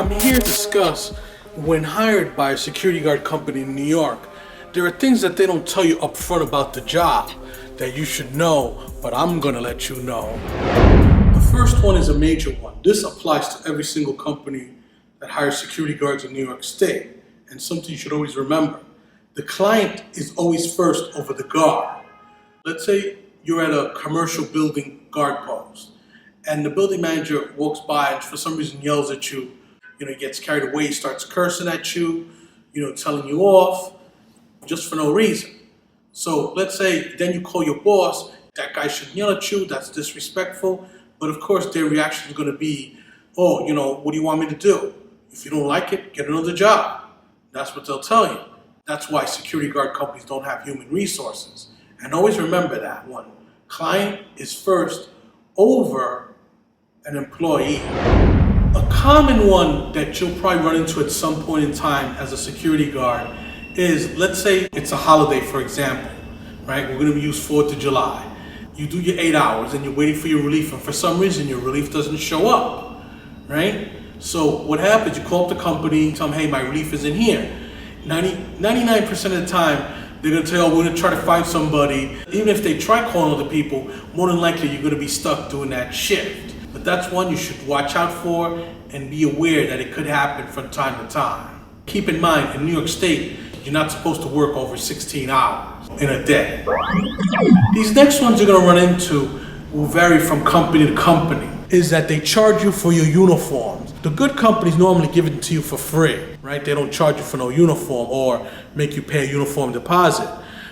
I'm here to discuss when hired by a security guard company in New York, there are things that they don't tell you up front about the job that you should know, but I'm gonna let you know. The first one is a major one. This applies to every single company that hires security guards in New York State. And something you should always remember. The client is always first over the guard. Let's say you're at a commercial building guard post and the building manager walks by and for some reason yells at you. He gets carried away, starts cursing at you, telling you off just for no reason. So let's say then you call your boss, that guy shouldn't yell at you, that's disrespectful. But of course their reaction is going to be, oh, what do you want me to do? If you don't like it, get another job. That's what they'll tell you. That's why security guard companies don't have human resources. And always remember that one. Client is first over an employee. A common one that you'll probably run into at some point in time as a security guard is, let's say it's a holiday, for example, right? We're going to use 4th of July. You do your 8 hours and you're waiting for your relief, and for some reason your relief doesn't show up, right? So what happens, you call up the company, tell them, hey, my relief isn't here. 99% of the time, they're going to tell you, we're going to try to find somebody. Even if they try calling other people, more than likely you're going to be stuck doing that shift. But that's one you should watch out for and be aware that it could happen from time to time. Keep in mind, in New York State, you're not supposed to work over 16 hours in a day. These next ones you're going to run into will vary from company to company, is that they charge you for your uniforms. The good companies normally give it to you for free, right? They don't charge you for no uniform or make you pay a uniform deposit.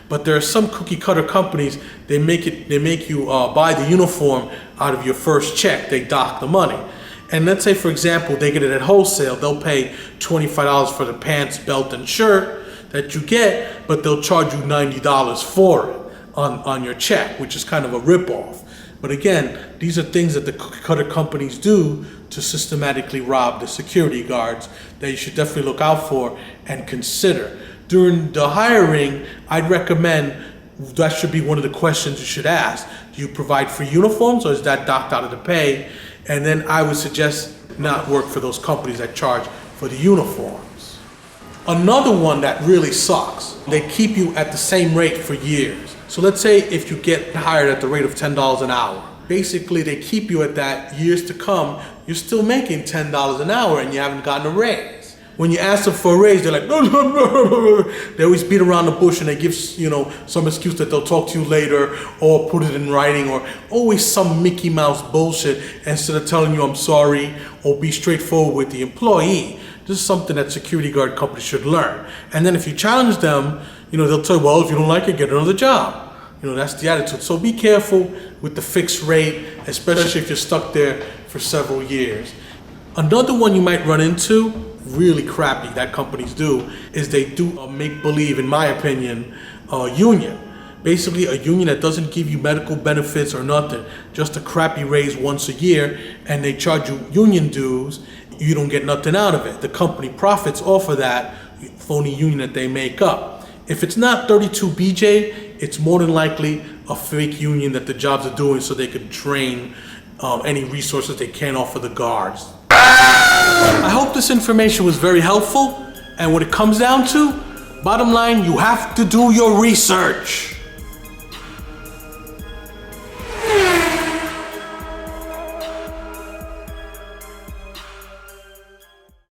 But there are some cookie cutter companies, they make you buy the uniform out of your first check. They dock the money. And let's say, for example, they get it at wholesale. They'll pay $25 for the pants, belt, and shirt that you get, but they'll charge you $90 for it on your check, which is kind of a ripoff. But again, these are things that the cookie cutter companies do to systematically rob the security guards that you should definitely look out for and consider. During the hiring, I'd recommend that should be one of the questions you should ask. Do you provide free uniforms, or is that docked out of the pay? And then I would suggest not work for those companies that charge for the uniforms. Another one that really sucks, they keep you at the same rate for years. So let's say if you get hired at the rate of $10 an hour, basically they keep you at that years to come, you're still making $10 an hour and you haven't gotten a raise. When you ask them for a raise, they're like, they always beat around the bush and they give, some excuse that they'll talk to you later or put it in writing, or always some Mickey Mouse bullshit instead of telling you I'm sorry or be straightforward with the employee. This is something that security guard companies should learn. And then if you challenge them, they'll tell you, well, if you don't like it, get another job. That's the attitude. So be careful with the fixed rate, especially if you're stuck there for several years. Another one you might run into, really crappy that companies do, is they do a make-believe, in my opinion, union. Basically a union that doesn't give you medical benefits or nothing, just a crappy raise once a year, and they charge you union dues. You don't get nothing out of it. The company profits off of that phony union that they make up. If it's not 32BJ, it's more than likely a fake union that the jobs are doing so they could drain any resources they can off of the guards. I hope this information was very helpful, and when it comes down to, bottom line, you have to do your research.